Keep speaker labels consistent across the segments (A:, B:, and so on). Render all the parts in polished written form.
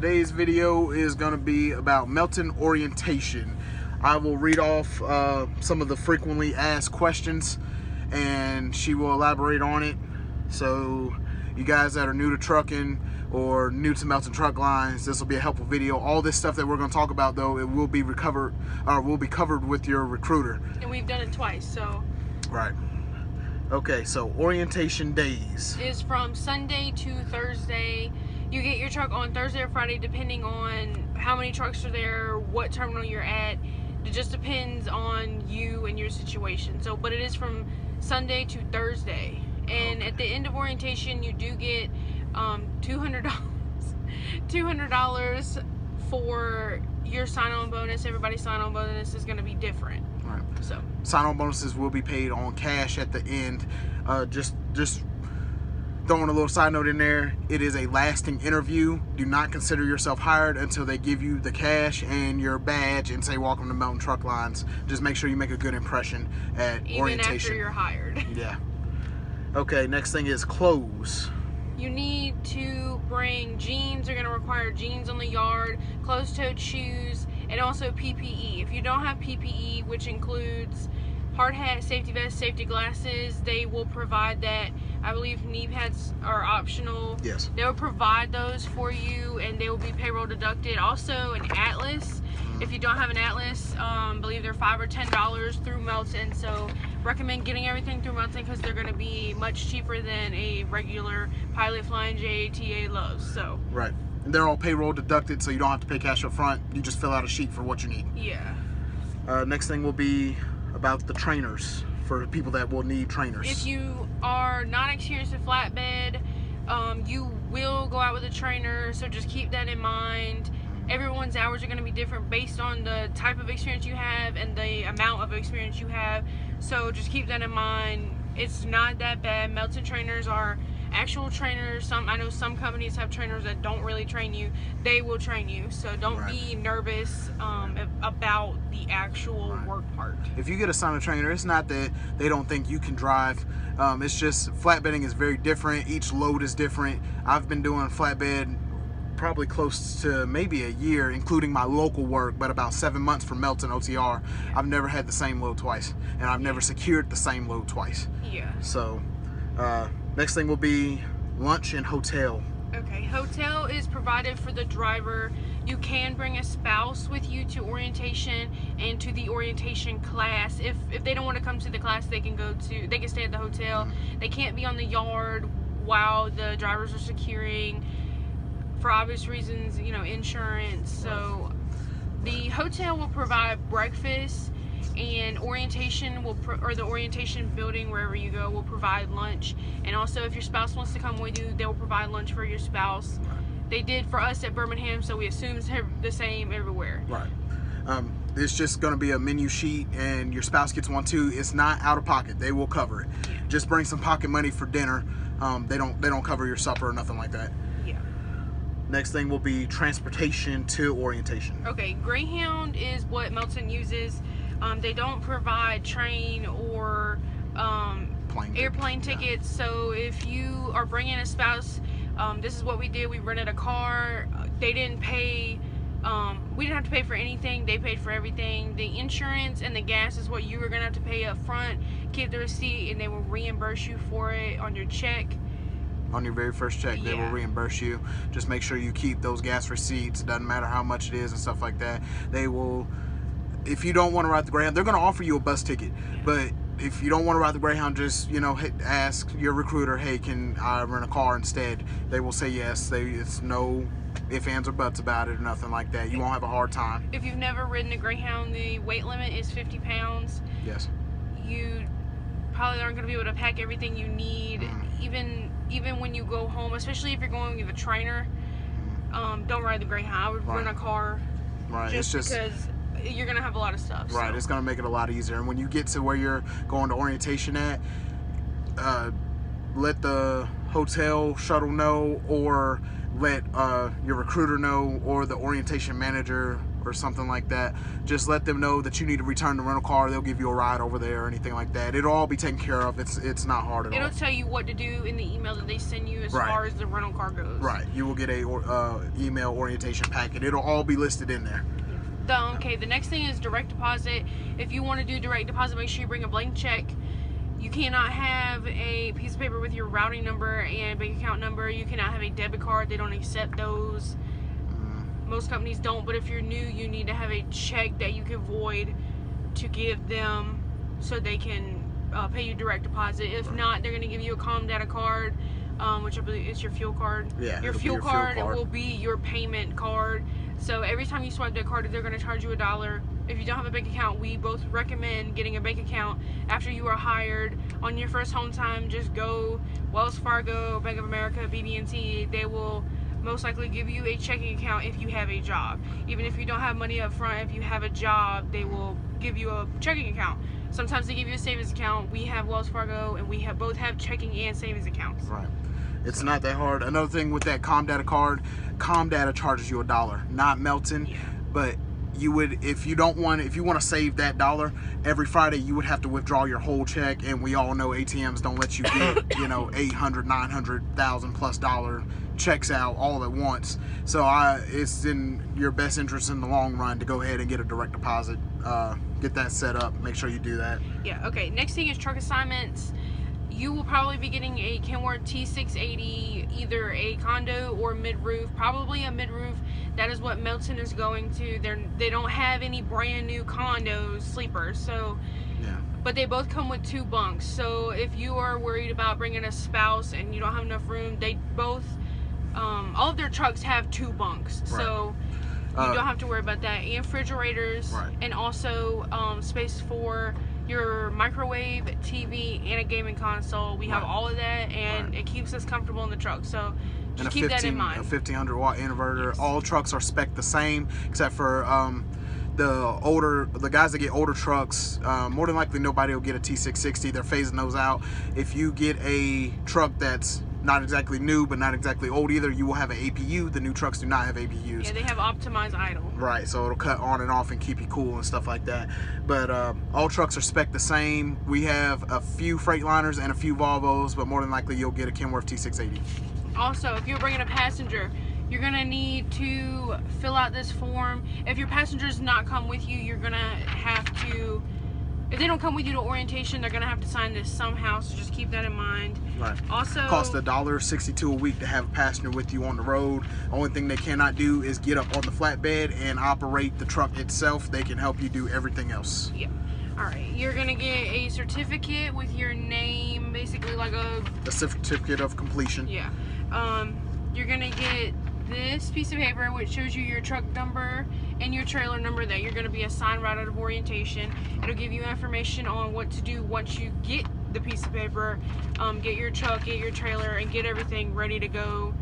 A: today's video is going to be about Melton orientation. I will read off some of the frequently asked questions and she will elaborate on it. So you guys that are new to trucking or new to Melton Truck Lines, this will be a helpful video. All this stuff that we're going to talk about, though, it will be covered with your recruiter.
B: And we've done it twice, so.
A: Right. Okay, so orientation days
B: is from Sunday to Thursday. You get your truck on Thursday or Friday depending on how many trucks are there, what terminal you're at. It just depends on you and your situation. So, but it is from Sunday to Thursday. And okay, at the end of orientation, you do get $200 for your sign-on bonus. Everybody's sign-on bonus is going to be different.
A: Right.
B: So
A: sign-on bonuses will be paid on cash at the end. Just throwing a little side note in there, it is a lasting interview. Do not consider yourself hired until they give you the cash and your badge and say welcome to Melton Truck Lines. Just make sure you make a good impression at
B: even
A: orientation.
B: After you're hired.
A: Yeah. Okay, next thing is clothes.
B: You need to bring jeans. They're going to require jeans on the yard, closed-toed shoes, and also PPE. If you don't have PPE, which includes hard hat, safety vest, safety glasses, they will provide that. I believe knee pads are optional.
A: Yes.
B: They will provide those for you, and they will be payroll deducted. Also, an atlas. If you don't have an atlas, I believe they're $5 or $10 through Melton. So recommend getting everything through Melton because they're going to be much cheaper than a regular Pilot Flying JATA Lowe's. So
A: right, and they're all payroll deducted, so you don't have to pay cash up front. You just fill out a sheet for what you need.
B: Yeah.
A: Next thing will be about the trainers for people that will need trainers.
B: If you are not experienced in flatbed, you will go out with a trainer, so just keep that in mind. Everyone's hours are going to be different based on the type of experience you have and the amount of experience you have, so just keep that in mind. It's not that bad. Melton trainers are actual trainers. I know some companies have trainers that don't really train you. They will train you, so don't be nervous about the actual work part.
A: If you get assigned a trainer, it's not that they don't think you can drive. It's just flatbedding is very different. Each load is different. I've been doing flatbed probably close to maybe a year, including my local work, but about 7 months for Melton OTR. I've never had the same load twice, and I've never secured the same load twice.
B: Yeah.
A: So next thing will be lunch and hotel.
B: Okay, hotel is provided for the driver. You can bring a spouse with you to orientation and to the orientation class. If they don't want to come to the class, they can stay at the hotel. They can't be on the yard while the drivers are securing, for obvious reasons, you know, insurance. So the hotel will provide breakfast, and orientation or the orientation building, wherever you go, will provide lunch. And also, if your spouse wants to come with you, they will provide lunch for your spouse. They did for us at Birmingham, so we assume it's the same everywhere.
A: Right. It's just going to be a menu sheet, and your spouse gets one too. It's not out of pocket. They will cover it. Yeah. Just bring some pocket money for dinner. They don't cover your supper or nothing like that. Next thing will be transportation to orientation. Okay,
B: Greyhound is what Melton uses. They don't provide train or airplane tickets. So if you are bringing a spouse, this is what we did. We rented a car. They didn't pay. We didn't have to pay for anything. They paid for everything. The insurance and the gas is what you were gonna have to pay up front. Keep the receipt, and they will reimburse you for it on your check.
A: On your very first check, they will reimburse you. Just make sure you keep those gas receipts. It doesn't matter how much it is and stuff like that. They will, if you don't want to ride the Greyhound, they're going to offer you a bus ticket. But if you don't want to ride the Greyhound, just, you know, ask your recruiter, hey, can I rent a car instead? They will say yes. It's no ifs, ands, or buts about it or nothing like that. You won't have a hard time.
B: If you've never ridden a Greyhound, the weight limit is 50 pounds.
A: Yes.
B: You probably aren't going to be able to pack everything you need. Even when you go home, especially if you're going with a trainer, don't ride the Greyhound. I would rent a car.
A: Right.
B: Just because you're going to have a lot of stuff.
A: Right. So. It's going to make it a lot easier. And when you get to where you're going to orientation at, let the hotel shuttle know, or let your recruiter know, or the orientation manager or something like that, just let them know that you need to return the rental car. They'll give you a ride over there or anything like that. It'll all be taken care of. It's not hard at all.
B: It'll tell you what to do in the email that they send you as far as the rental car goes.
A: Right. You will get a email orientation packet. It'll all be listed in there.
B: The next thing is direct deposit. If you want to do direct deposit, make sure you bring a blank check. You cannot have a piece of paper with your routing number and bank account number. You cannot have a debit card. They don't accept those. Most companies don't, but if you're new, you need to have a check that you can void to give them so they can pay you direct deposit. If not, they're going to give you a Calm Data card, which I believe is your fuel card.
A: Yeah,
B: your fuel card will be your payment card. So every time you swipe that card, they're going to charge you $1. If you don't have a bank account, we both recommend getting a bank account after you are hired. On your first home time, just go Wells Fargo, Bank of America, BB&T. They will most likely give you a checking account if you have a job. Even if you don't have money up front, if you have a job, they will give you a checking account. Sometimes they give you a savings account. We have Wells Fargo, and we both have checking and savings accounts.
A: Right. It's not that hard. Another thing with that Calm Data card, Calm Data charges you $1, not Melton.
B: Yeah.
A: But you would, if you want to save that $1 every Friday, you would have to withdraw your whole check, and we all know ATMs don't let you get $800, $900,000 plus checks out all at once. So it's in your best interest in the long run to go ahead and get a direct deposit. Get that set up. Make sure you do that.
B: Yeah. Okay. Next thing is truck assignments. You will probably be getting a Kenworth T680, either a condo or mid-roof, probably a mid-roof. That is what Melton is going to. They don't have any brand new condos, sleepers, so
A: yeah.
B: But they both come with 2 bunks. So if you are worried about bringing a spouse and you don't have enough room, they both, all of their trucks have 2 bunks.
A: Right.
B: So you don't have to worry about that. And refrigerators, and also space for your microwave, TV, and a gaming console. We have all of that, and it keeps us comfortable in the truck. So just keep that in mind.
A: A 1500 watt inverter. Yes. All trucks are spec'd the same, except for the guys that get older trucks. More than likely, nobody will get a T660. They're phasing those out. If you get a truck that's not exactly new, but not exactly old either, you will have an APU. The new trucks do not have APUs.
B: Yeah, they have optimized idle.
A: Right, so it'll cut on and off and keep you cool and stuff like that. But all trucks are spec'd the same. We have a few Freightliners and a few Volvos, but more than likely you'll get a Kenworth T680.
B: Also, if you're bringing a passenger, you're going to need to fill out this form. If your passenger does not come with you, you're going to have to, if they don't come with you to orientation, they're going to have to sign this somehow, so just keep that in mind.
A: Right.
B: Also,
A: costs $1.62 a week to have a passenger with you on the road. Only thing they cannot do is get up on the flatbed and operate the truck itself. They can help you do everything else.
B: Yeah. Alright, you're going to get a certificate with your name, basically like a
A: certificate of completion.
B: Yeah. You're going to get this piece of paper which shows you your truck number and your trailer number that you're going to be assigned right out of orientation. It'll give you information on what to do once you get the piece of paper, get your truck, get your trailer, and get everything ready to go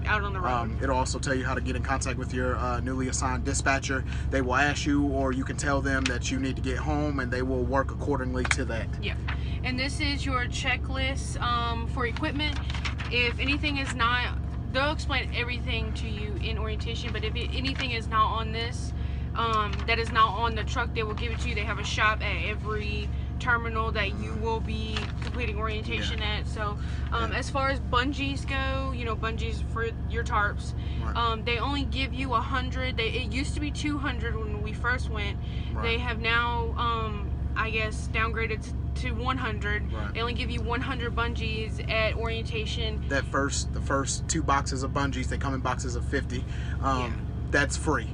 B: out on the road.
A: It'll also tell you how to get in contact with your newly assigned dispatcher. They will ask you, or you can tell them that you need to get home, and they will work accordingly to that.
B: Yeah. And this is your checklist for equipment. If anything is not, they'll explain everything to you in orientation, but if anything is not on this, that is not on the truck, they will give it to you. They have a shop at every terminal that you will be completing orientation at. So as far as bungees go, bungees for your tarps, they only give you 100. It used to be 200 when we first went. They have now I guess downgraded to 100. They only give you 100 bungees at orientation.
A: The first 2 boxes of bungees, they come in boxes of 50. That's free.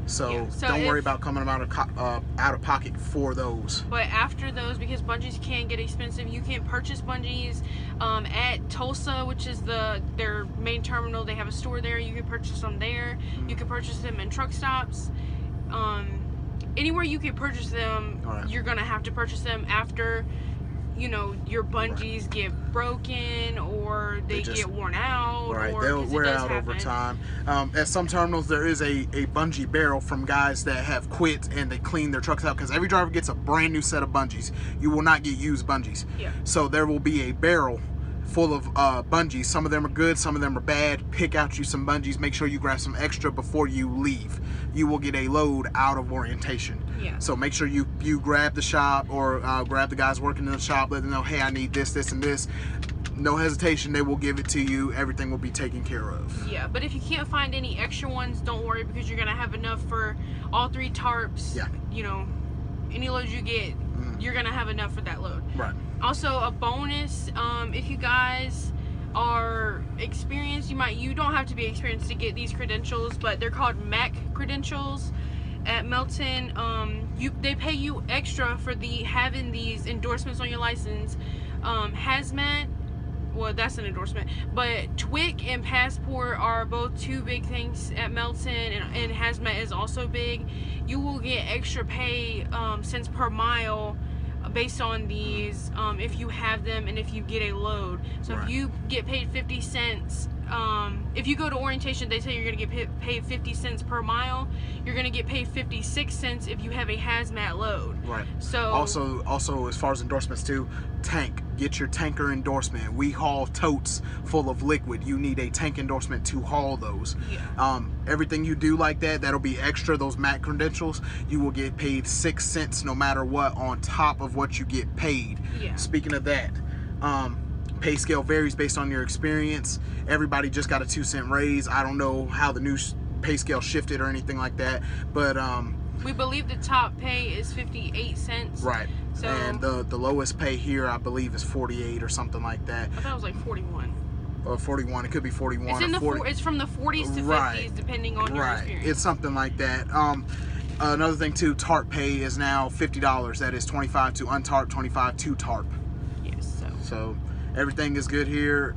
A: So don't worry about coming out of pocket for those.
B: But after those, because bungees can get expensive, you can purchase bungees at Tulsa, which is their main terminal. They have a store there. You can purchase them there. You can purchase them in truck stops. Anywhere you can purchase them, you're gonna have to purchase them after your bungees get broken or they get worn out. Or
A: they'll wear out over time. At some terminals, there is a bungee barrel from guys that have quit and they clean their trucks out, because every driver gets a brand new set of bungees. You will not get used bungees. So there will be a barrel full of bungees. Some of them are good, some of them are bad. Pick out you some bungees. Make sure you grab some extra before you leave. You will get a load out of orientation.
B: Yeah.
A: So make sure you grab the shop or grab the guys working in the shop. Let them know, hey, I need this, this, and this. No hesitation, they will give it to you. Everything will be taken care of.
B: Yeah, but if you can't find any extra ones, don't worry, because you're gonna have enough for all 3 tarps.
A: Yeah.
B: You know, any loads you get, you're gonna have enough for that load.
A: Right.
B: Also, a bonus, if you guys are experienced, you don't have to be experienced to get these credentials, but they're called MAC credentials at Melton. They pay you extra for having these endorsements on your license. Hazmat, well, that's an endorsement, but TWIC and Passport are both 2 big things at Melton, and Hazmat is also big. You will get extra pay cents per mile based on these if you have them and if you get a load. So
A: right.
B: If you get paid 50 cents, if you go to orientation, they say you're going to get paid 50 cents per mile. You're going to get paid 56 cents if you have a hazmat load.
A: Right.
B: So
A: also as far as endorsements too, tank. Get your tanker endorsement. We haul totes full of liquid. You need a tank endorsement to haul those.
B: Yeah.
A: Everything you do like that, that'll be extra. Those MAC credentials, you will get paid 6 cents no matter what on top of what you get paid.
B: Yeah.
A: Speaking of that, pay scale varies based on your experience. Everybody just got a 2-cent raise. I don't know how the new pay scale shifted or anything like that, but
B: we believe the top pay is 58 cents.
A: Right.
B: So,
A: and the lowest pay here, I believe, is 48 or something like that.
B: I thought it was like 41.
A: Or 41. It could be 41.
B: It's in
A: or 40.
B: It's from the 40s to 50s, depending on your experience.
A: It's something like that. Another thing too, tarp pay is now $50. That is 25 to untarp, 25 to tarp.
B: Yes.
A: So everything is good here.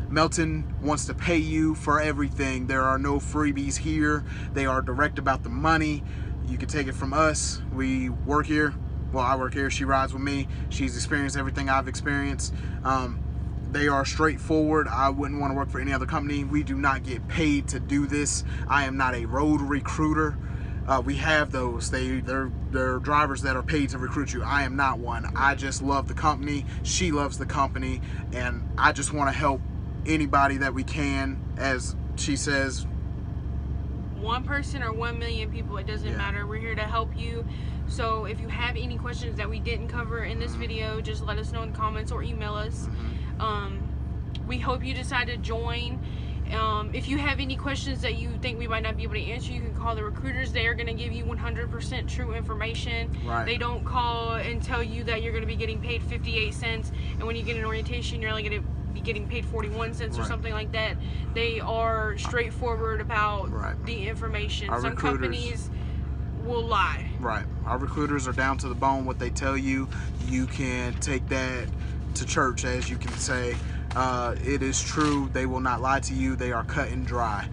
A: Melton wants to pay you for everything. There are no freebies here. They are direct about the money. You can take it from us. We work here. Well, I work here. She rides with me. She's experienced everything I've experienced. They are straightforward. I wouldn't want to work for any other company. We do not get paid to do this. I am not a road recruiter. We have those. They're drivers that are paid to recruit you. I am not one. I just love the company. She loves the company, and I just want to help anybody that we can. As she says,
B: 1 person or 1 million people, it doesn't matter. We're here to help you. So if you have any questions that we didn't cover in this video, just let us know in the comments or email us. We hope you decide to join. If you have any questions that you think we might not be able to answer, you can call the recruiters. They are going to give you 100% true information.
A: Right.
B: They don't call and tell you that you're going to be getting paid 58 cents, and when you get an orientation, you're only going to be getting paid 41 cents or something like that. They are straightforward about the information. Some companies will lie.
A: Right. Our recruiters are down to the bone. What they tell you, you can take that to church, as you can say. It is true. They will not lie to you. They are cut and dry.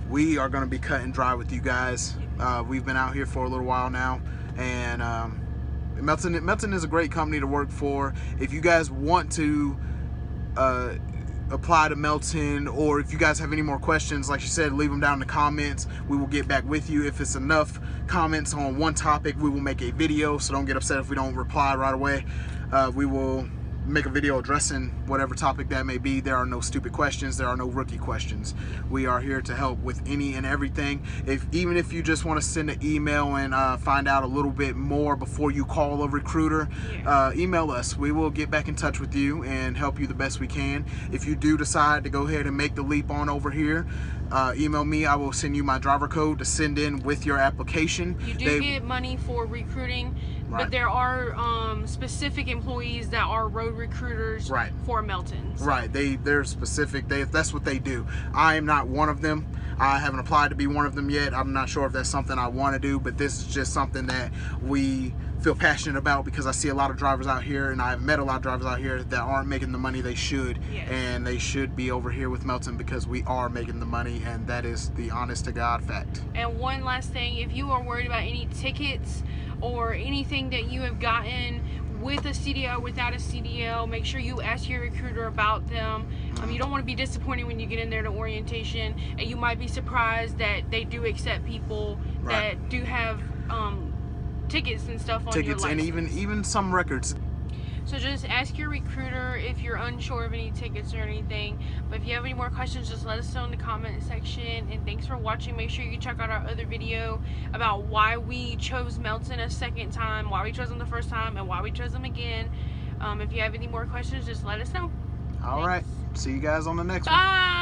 A: We are going to be cut and dry with you guys. We've been out here for a little while now, and Melton is a great company to work for. If you guys want to apply to Melton, or if you guys have any more questions, like you said, leave them down in the comments. We will get back with you. If it's enough comments on one topic, we will make a video, so don't get upset if we don't reply right away. We will make a video addressing whatever topic that may be. There are no stupid questions. There are no rookie questions. We are here to help with any and everything. Even if you just want to send an email and find out a little bit more before you call a recruiter, email us. We will get back in touch with you and help you the best we can. If you do decide to go ahead and make the leap on over here, email me. I will send you my driver code to send in with your application.
B: You do get money for recruiting, but there are specific employees that are road recruiters for Melton.
A: Right, they're specific. That's what they do. I am not one of them. I haven't applied to be one of them yet. I'm not sure if that's something I want to do, but this is just something that we feel passionate about, because I see a lot of drivers out here, and I've met a lot of drivers out here that aren't making the money they should, and they should be over here with Melton, because we are making the money, and that is the honest to God fact.
B: And one last thing, if you are worried about any tickets or anything that you have gotten with a CDL, without a CDL, make sure you ask your recruiter about them. You don't want to be disappointed when you get in there to orientation, and you might be surprised that they do accept people that do have tickets and stuff on your license.
A: And even some records.
B: So just ask your recruiter if you're unsure of any tickets or anything. But if you have any more questions, just let us know in the comment section. And thanks for watching. Make sure you check out our other video about why we chose Melton a second time, why we chose him the first time, and why we chose him again. If you have any more questions, just let us know.
A: All right. See you guys on the next one.
B: Bye.